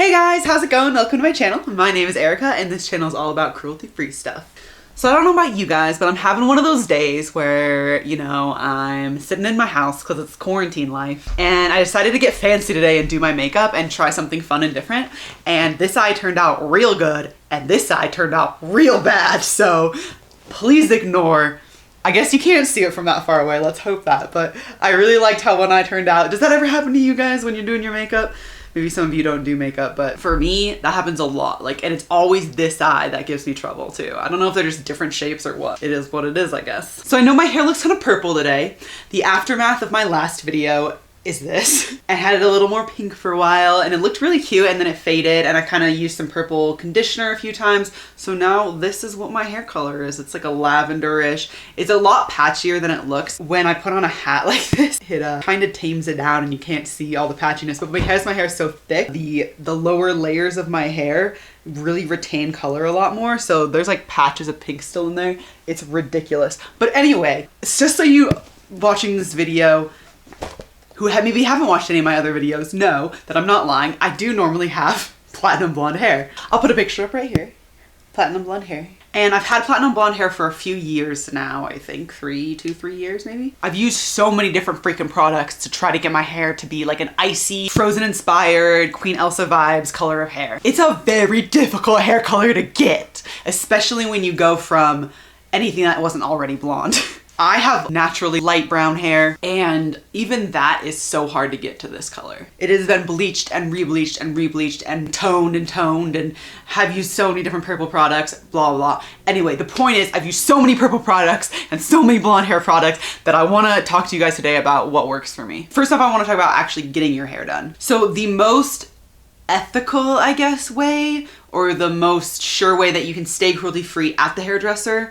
Hey guys, how's it going? Welcome to my channel. My name is Erica and this channel is all about cruelty-free stuff. So I don't know about you guys, but I'm having one of those days where, you know, I'm sitting in my house because it's quarantine life, and I decided to get fancy today and do my makeup and try something fun and different. And this eye turned out real good and this eye turned out real bad. So please ignore. I guess you can't see it from that far away. Let's hope that. But I really liked how one eye turned out. Does that ever happen to you guys when you're doing your makeup? Maybe some of you don't do makeup, but for me, that happens a lot. Like, and it's always this eye that gives me trouble too. I don't know if they're just different shapes or what. It is what it is, I guess. So I know my hair looks kind of purple today. The aftermath of my last video is this. I had it a little more pink for a while and it looked really cute, and then it faded, and I kind of used some purple conditioner a few times. So now this is what my hair color is. It's like a lavenderish. It's a lot patchier than it looks. When I put on a hat like this, it kind of tames it down and you can't see all the patchiness. But because my hair is so thick, the lower layers of my hair really retain color a lot more. So there's like patches of pink still in there. It's ridiculous. But anyway, it's just so you watching this video who maybe haven't watched any of my other videos know that I'm not lying. I do normally have platinum blonde hair. I'll put a picture up right here. Platinum blonde hair. And I've had platinum blonde hair for a few years now, I think. 3 years maybe. I've used so many different freaking products to try to get my hair to be like an icy, Frozen inspired, Queen Elsa vibes color of hair. It's a very difficult hair color to get, especially when you go from anything that wasn't already blonde. I have naturally light brown hair, and even that is so hard to get to this color. It has been bleached and rebleached and rebleached and toned and have used so many different purple products, blah, blah. Anyway, the point is I've used so many purple products and so many blonde hair products that I want to talk to you guys today about what works for me. First off, I want to talk about actually getting your hair done. So the most ethical, I guess, way, or the most sure way that you can stay cruelty-free at the hairdresser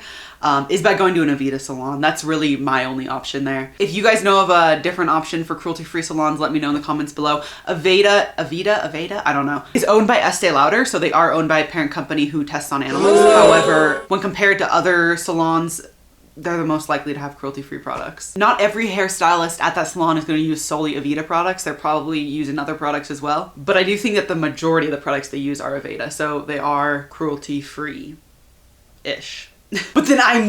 is by going to an Aveda salon. That's really my only option there. If you guys know of a different option for cruelty-free salons, let me know in the comments below. Aveda, I don't know, is owned by Estee Lauder, so they are owned by a parent company who tests on animals. However, when compared to other salons, they're the most likely to have cruelty-free products. Not every hairstylist at that salon is going to use solely Aveda products. They're probably using other products as well. But I do think that the majority of the products they use are Aveda, so they are cruelty-free-ish. But then I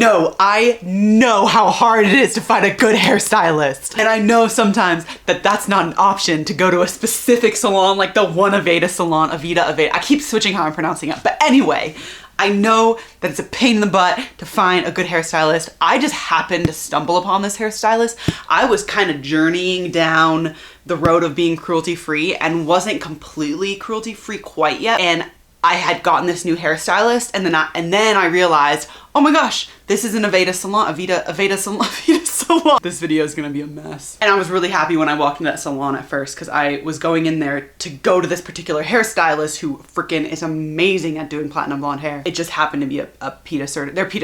know how hard it is to find a good hairstylist. And I know sometimes that that's not an option to go to a specific salon like the one Aveda salon, Aveda. I keep switching how I'm pronouncing it. But anyway, I know that it's a pain in the butt to find a good hairstylist. I just happened to stumble upon this hairstylist. I was kind of journeying down the road of being cruelty-free and wasn't completely cruelty-free quite yet. And I had gotten this new hairstylist, and then I realized, oh my gosh, this is an Aveda salon, Aveda salon. This video is gonna be a mess. And I was really happy when I walked into that salon at first, because I was going in there to go to this particular hairstylist who freaking is amazing at doing platinum blonde hair. It just happened to be they're PETA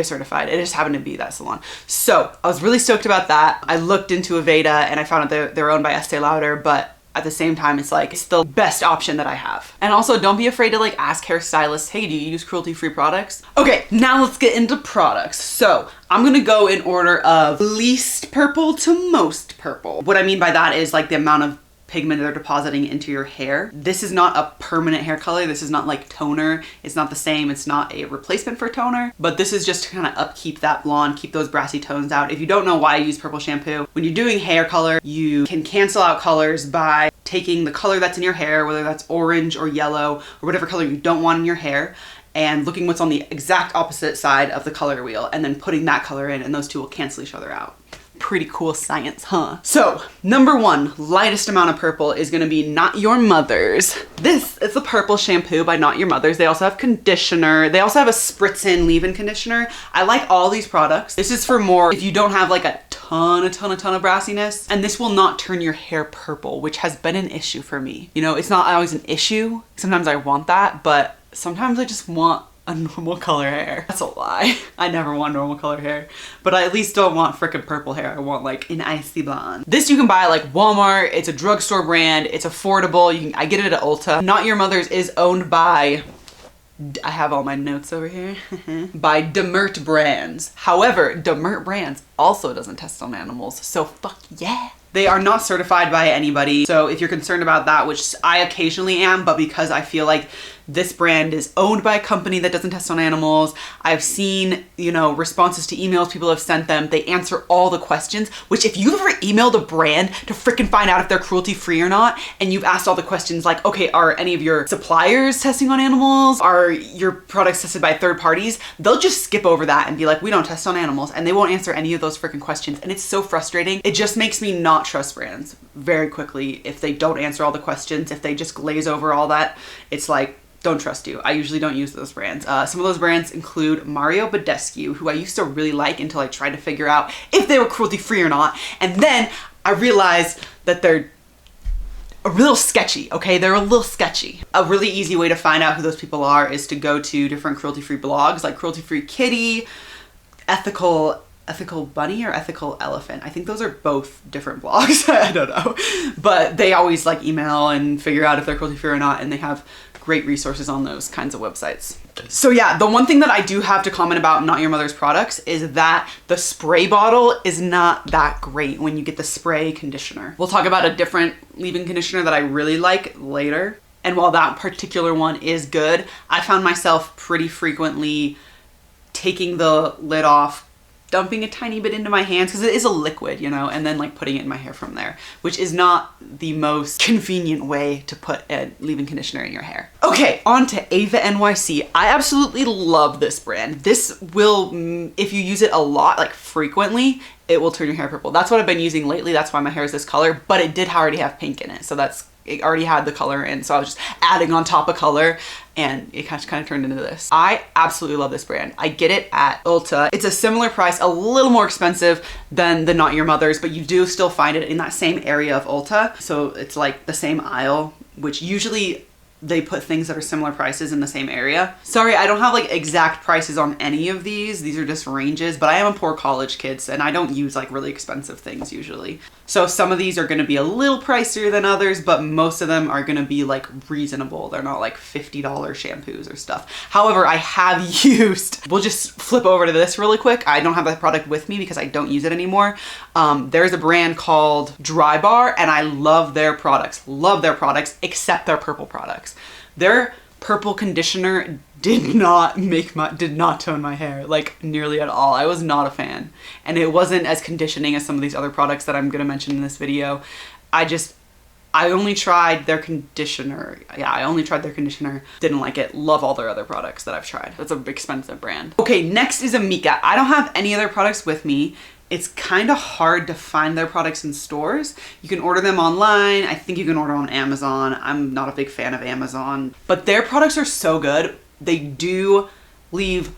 certified. It just happened to be that salon. So I was really stoked about that. I looked into Aveda and I found out they're owned by Estee Lauder, but at the same time, it's like, it's the best option that I have. And also, don't be afraid to like ask hairstylists, hey, do you use cruelty-free products? Okay, now let's get into products. So I'm gonna go in order of least purple to most purple. What I mean by that is like the amount of pigment they're depositing into your hair. This is not a permanent hair color. This is not like toner. It's not the same. It's not a replacement for toner, but this is just to kind of upkeep that blonde, keep those brassy tones out. If you don't know why I use purple shampoo, when you're doing hair color, you can cancel out colors by taking the color that's in your hair, whether that's orange or yellow or whatever color you don't want in your hair, and looking what's on the exact opposite side of the color wheel and then putting that color in, and those two will cancel each other out. Pretty cool science, huh? So, number one, lightest amount of purple is gonna be Not Your Mother's. This is the purple shampoo by Not Your Mother's. They also have conditioner. They also have a spritz-in leave-in conditioner. I like all these products. This is for more if you don't have like a ton of brassiness, and this will not turn your hair purple, which has been an issue for me. You know, it's not always an issue. Sometimes I want that, but sometimes I just want a normal color hair. That's a lie. I never want normal color hair, but I at least don't want frickin' purple hair. I want like an icy blonde. This you can buy at like Walmart. It's a drugstore brand. It's affordable. I get it at Ulta. Not Your Mother's is owned by, I have all my notes over here, by Demert Brands. However, Demert Brands also doesn't test on animals, so fuck yeah. They are not certified by anybody. So if you're concerned about that, which I occasionally am, but because I feel like this brand is owned by a company that doesn't test on animals, I've seen, you know, responses to emails people have sent them. They answer all the questions, which if you've ever emailed a brand to freaking find out if they're cruelty free or not, and you've asked all the questions like, okay, are any of your suppliers testing on animals? Are your products tested by third parties? They'll just skip over that and be like, we don't test on animals, and they won't answer any of those freaking questions. And it's so frustrating. It just makes me not trust brands very quickly if they don't answer all the questions, if they just glaze over all that. It's like, don't trust you. I usually don't use those brands. Some of those brands include Mario Badescu, who I used to really like until I tried to figure out if they were cruelty free or not. And then I realized that they're a little sketchy, okay? They're a little sketchy. A really easy way to find out who those people are is to go to different cruelty free blogs like Cruelty Free Kitty, Ethical Bunny, or Ethical Elephant. I think those are both different blogs. I don't know. But they always like email and figure out if they're cruelty free or not, and they have great resources on those kinds of websites. So yeah, the one thing that I do have to comment about Not Your Mother's products is that the spray bottle is not that great when you get the spray conditioner. We'll talk about a different leave-in conditioner that I really like later. And while that particular one is good, I found myself pretty frequently taking the lid off, dumping a tiny bit into my hands, because it is a liquid, you know, and then like putting it in my hair from there, which is not the most convenient way to put a leave-in conditioner in your hair. Okay, on to Ava NYC. I absolutely love this brand. This will, if you use it a lot, like frequently, it will turn your hair purple. That's what I've been using lately. That's why my hair is this color, but it did already have pink in it. So it already had the color in, so I was just adding on top of color, and it kind of turned into this. I absolutely love this brand. I get it at Ulta. It's a similar price, a little more expensive than the Not Your Mother's, but you do still find it in that same area of Ulta. So it's like the same aisle, which usually they put things that are similar prices in the same area. Sorry, I don't have like exact prices on any of these. These are just ranges, but I am a poor college kid, and I don't use like really expensive things usually. So some of these are gonna be a little pricier than others, but most of them are gonna be like reasonable. They're not like $50 shampoos or stuff. However, I have used, we'll just flip over to this really quick. I don't have that product with me because I don't use it anymore. There's a brand called Dry Bar, and I love their products, except their purple products. Their purple conditioner did not tone my hair like nearly at all. I was not a fan, and it wasn't as conditioning as some of these other products that I'm gonna mention in this video. I only tried their conditioner. Yeah, I only tried their conditioner. Didn't like it. Love all their other products that I've tried. That's an expensive brand. Okay, next is Amika. I don't have any other products with me. It's kind of hard to find their products in stores. You can order them online. I think you can order on Amazon. I'm not a big fan of Amazon, but their products are so good. They do leave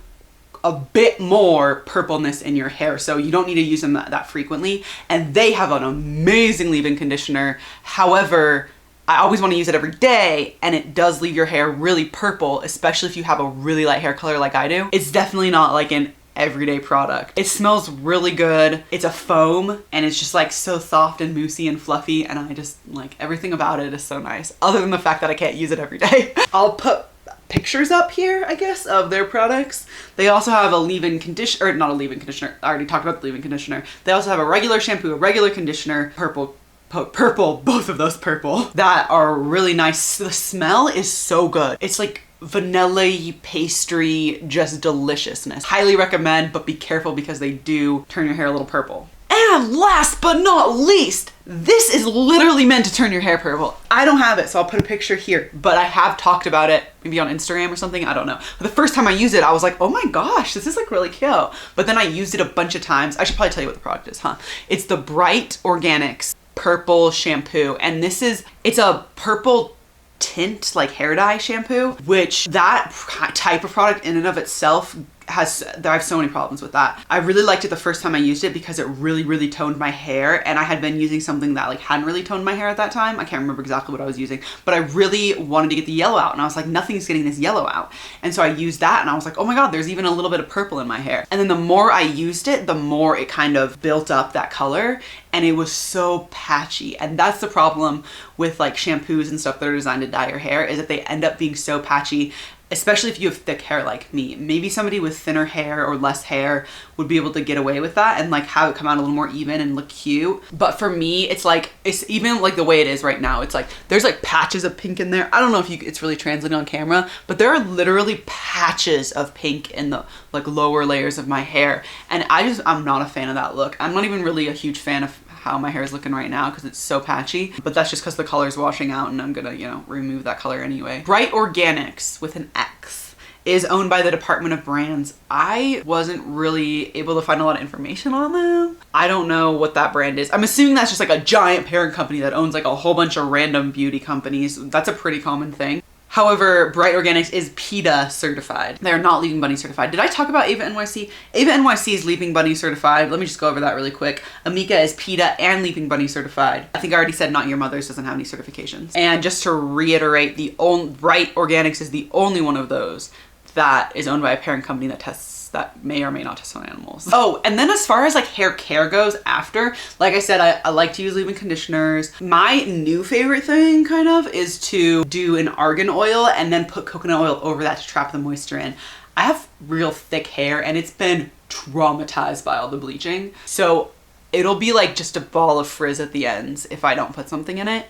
a bit more purpleness in your hair, so you don't need to use them that frequently. And they have an amazing leave-in conditioner. However, I always want to use it every day, and it does leave your hair really purple, especially if you have a really light hair color like I do. It's definitely not like an everyday product. It smells really good. It's a foam, and it's just like so soft and moussey and fluffy, and I just like everything about it is so nice, other than the fact that I can't use it every day. I'll put pictures up here, I guess, of their products. They also have a leave-in conditioner, or not a leave-in conditioner. I already talked about the leave-in conditioner. They also have a regular shampoo, a regular conditioner, purple, both of those purple, that are really nice. The smell is so good. It's like vanilla pastry, just deliciousness. Highly recommend, but be careful because they do turn your hair a little purple. And last but not least, this is literally meant to turn your hair purple. I don't have it, so I'll put a picture here, but I have talked about it maybe on Instagram or something, I don't know. But the first time I used it, I was like, oh my gosh, this is like really cute. But then I used it a bunch of times. I should probably tell you what the product is, huh? It's the Bright Organics Purple Shampoo, and it's a purple tint, like hair dye shampoo, which that type of product in and of itself I have so many problems with that. I really liked it the first time I used it because it really toned my hair, and I had been using something that like hadn't really toned my hair at that time. I can't remember exactly what I was using, but I really wanted to get the yellow out, and I was like, nothing's getting this yellow out. And so I used that, and I was like, oh my god, there's even a little bit of purple in my hair. And then the more I used it, the more it kind of built up that color, and it was so patchy. And that's the problem with like shampoos and stuff that are designed to dye your hair, is that they end up being so patchy, especially if you have thick hair like me. Maybe somebody with thinner hair or less hair would be able to get away with that and like have it come out a little more even and look cute. But for me, it's like, it's even like the way it is right now. It's like, there's like patches of pink in there. I don't know if it's really translating on camera, but there are literally patches of pink in the like lower layers of my hair. And I'm not a fan of that look. I'm not even really a huge fan of how my hair is looking right now because it's so patchy, but that's just because the color is washing out and I'm gonna, you know, remove that color anyway. Bright Organics with an X is owned by the Department of Brands. I wasn't really able to find a lot of information on them. I don't know what that brand is. I'm assuming that's just like a giant parent company that owns like a whole bunch of random beauty companies. That's a pretty common thing. However, Bright Organics is PETA certified. They're not Leaping Bunny certified. Did I talk about Ava NYC? Ava NYC is Leaping Bunny certified. Let me just go over that really quick. Amika is PETA and Leaping Bunny certified. I think I already said Not Your Mother's doesn't have any certifications. And just to reiterate, Bright Organics is the only one of those that is owned by a parent company that may or may not test on animals. Oh, and then as far as like hair care goes after, like I said, I like to use leave-in conditioners. My new favorite thing kind of is to do an argan oil and then put coconut oil over that to trap the moisture in. I have real thick hair and it's been traumatized by all the bleaching. So it'll be like just a ball of frizz at the ends if I don't put something in it.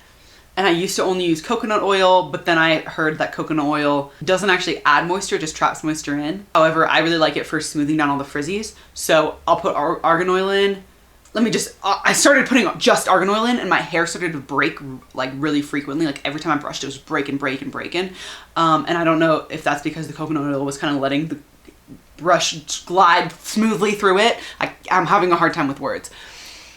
And I used to only use coconut oil, but then I heard that coconut oil doesn't actually add moisture, it just traps moisture in. However, I really like it for smoothing down all the frizzies. So I'll put argan oil in. I started putting just argan oil in and my hair started to break like really frequently. Like every time I brushed, it was breaking. And I don't know if that's because the coconut oil was kind of letting the brush glide smoothly through it. I'm having a hard time with words.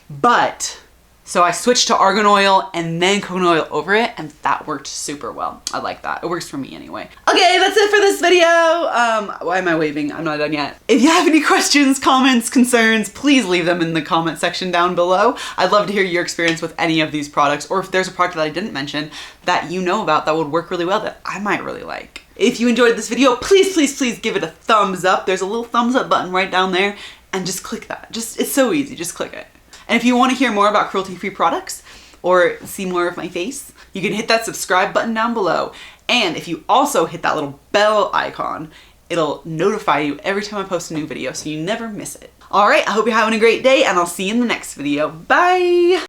But so I switched to argan oil and then coconut oil over it, and that worked super well. I like that. It works for me anyway. Okay, that's it for this video. Why am I waving? I'm not done yet. If you have any questions, comments, concerns, please leave them in the comment section down below. I'd love to hear your experience with any of these products, or if there's a product that I didn't mention that you know about that would work really well that I might really like. If you enjoyed this video, please, please, please give it a thumbs up. There's a little thumbs up button right down there, and just click that. It's so easy, just click it. And if you want to hear more about cruelty-free products or see more of my face, you can hit that subscribe button down below. And if you also hit that little bell icon, it'll notify you every time I post a new video so you never miss it. All right, I hope you're having a great day and I'll see you in the next video. Bye!